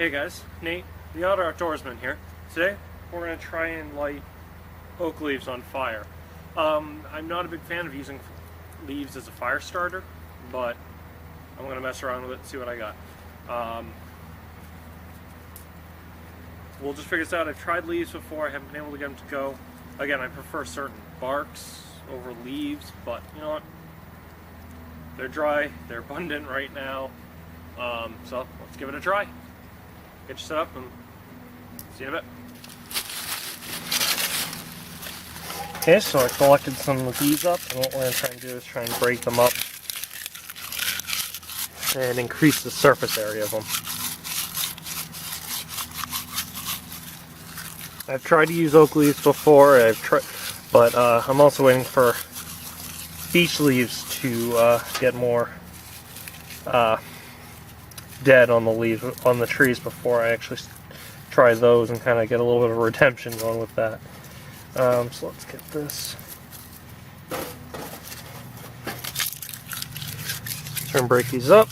Hey guys, Nate, the Otter Outdoorsman here. Today, we're going to try and light oak leaves on fire. I'm not a big fan of using leaves as a fire starter, but I'm going to mess around with it and see what I got. We'll just figure this out. I've tried leaves before, I haven't been able to get them to go. Again, I prefer certain barks over leaves, but you know what? They're dry, they're abundant right now, so let's give it a try. Get you set up and see you in a bit. Okay, so I collected some of these up, and what we're going to try and do is try and break them up and increase the surface area of them. I've tried to use oak leaves before, but I'm also waiting for beech leaves to get more dead on the leaves, on the trees, before I actually try those and kind of get a little bit of redemption going with that. So let's get this. Try and break these up.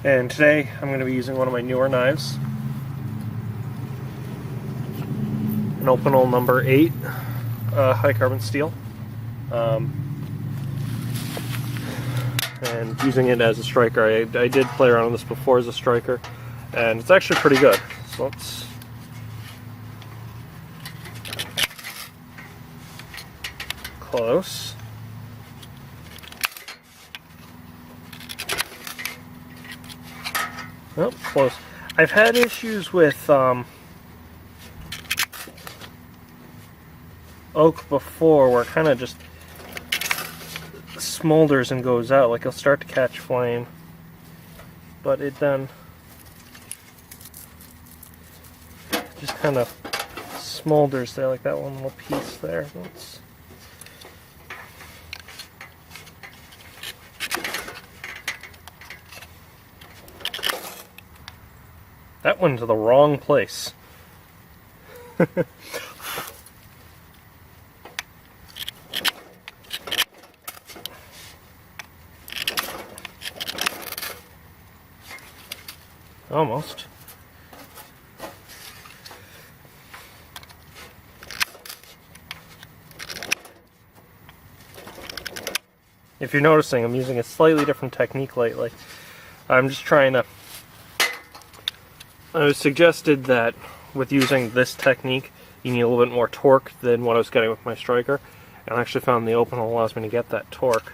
And today I'm going to be using one of my newer knives. An Opinel number 8 high carbon steel. And using it as a striker. I did play around with this before as a striker, and it's actually pretty good. So let's close. Oh, close. I've had issues with oak before, where it kind of just smolders and goes out. Like, it'll start to catch flame, but it then just kind of smolders there, like that one little piece there. That went to the wrong place. Almost. If you're noticing, I'm using a slightly different technique lately. I'm just trying to... I was suggested that with using this technique, you need a little bit more torque than what I was getting with my striker, and I actually found the Opinel allows me to get that torque.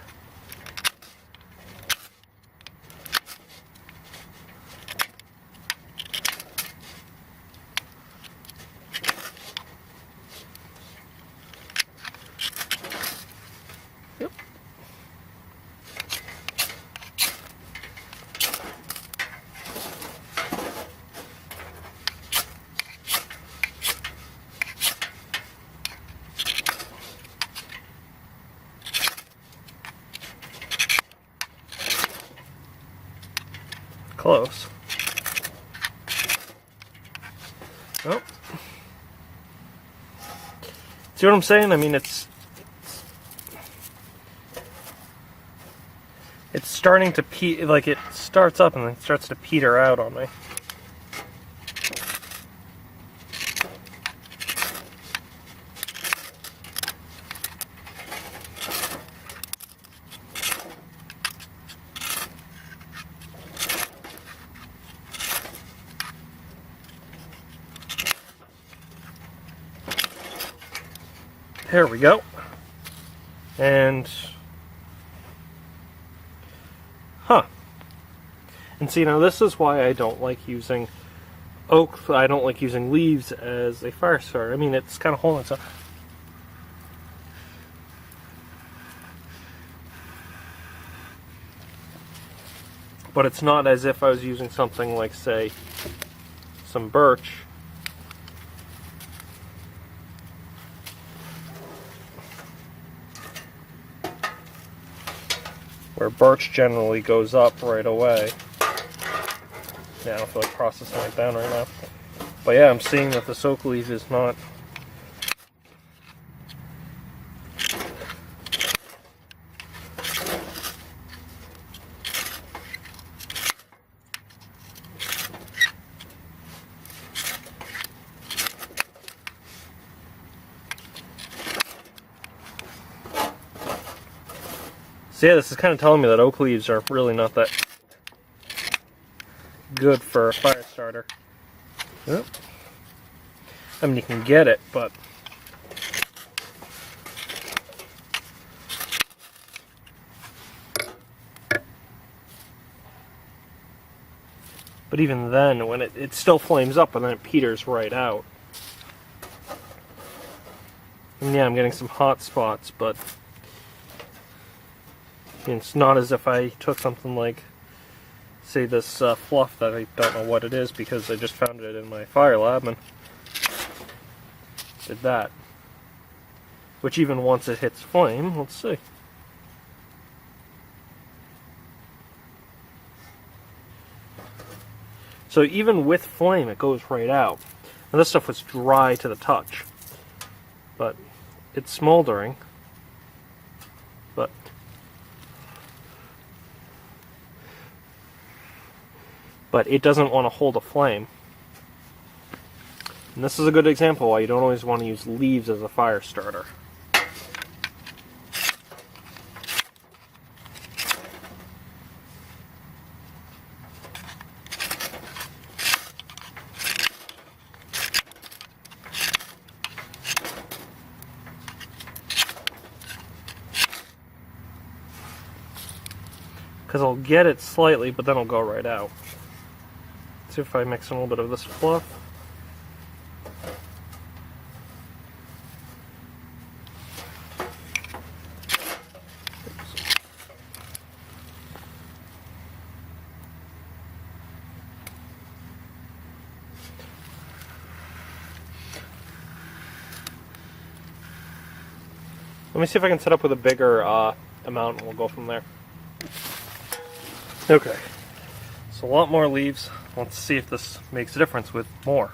Yep. Close. Oh. See what I'm saying? I mean, it's starting to like, it starts up and then starts to peter out on me. There we go. And and see, now this is why I don't like using oak. I don't like using leaves as a fire starter. I mean, it's kind of holding itself. But it's not as if I was using something like, say, some birch. Where birch generally goes up right away. Yeah, I don't feel like processing it down right now. But yeah, I'm seeing that this oak leaf is not So yeah, this is kind of telling me that oak leaves are really not that good for a fire starter. Yep. I mean, you can get it, but even then, when it still flames up and then it peters right out. And yeah, I'm getting some hot spots, but it's not as if I took something like, say, this fluff that I don't know what it is because I just found it in my fire lab and did that. Which even once it hits flame, let's see. So even with flame, it goes right out. Now this stuff was dry to the touch, but it's smoldering. But it doesn't want to hold a flame. And this is a good example why you don't always want to use leaves as a fire starter. Because I'll get it slightly, but then I'll go right out. Let's see if I mix in a little bit of this fluff. Let me see if I can set up with a bigger amount and we'll go from there. Okay, so a lot more leaves. Let's see if this makes a difference with more.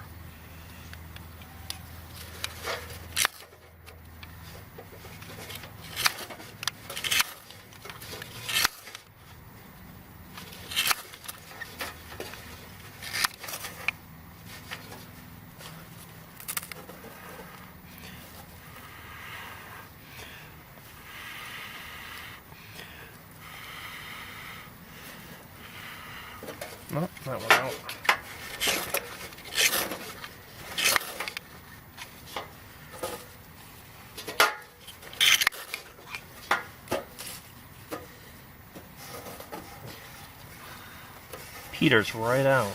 Nope, that one out. Peters right out.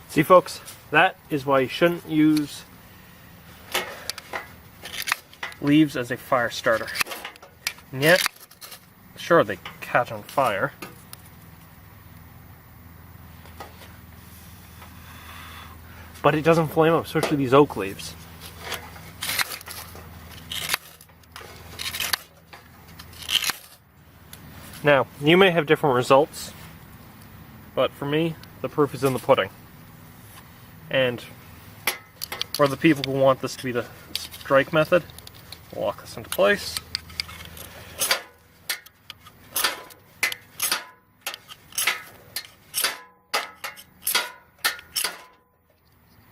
See, folks, that is why you shouldn't use leaves as a fire starter. And yet, sure, they catch on fire. But it doesn't flame up, especially these oak leaves. Now, you may have different results, but for me, the proof is in the pudding. And for the people who want this to be the strike method, we'll lock this into place.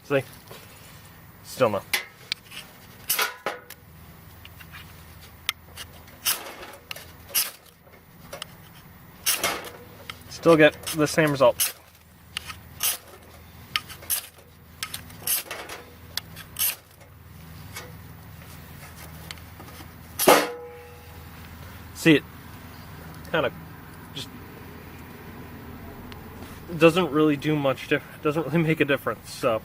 See? Still no. Still get the same result. See, it kind of just doesn't really do much difference. Doesn't really make a difference. So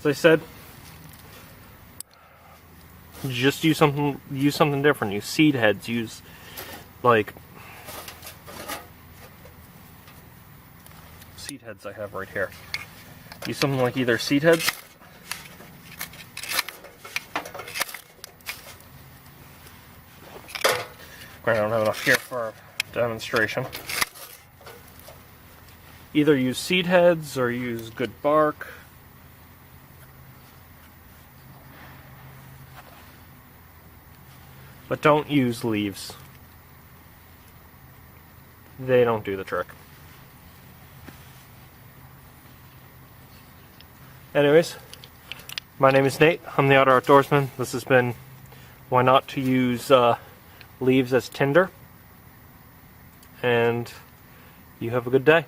as I said, just use something different. Use seed heads. Use like seed heads I have right here. Use something like either seed heads I don't have enough here for a demonstration. Either use seed heads or use good bark. But don't use leaves. They don't do the trick. Anyways, my name is Nate. I'm the Otter Outdoorsman. This has been why not to use leaves as tinder. And you have a good day.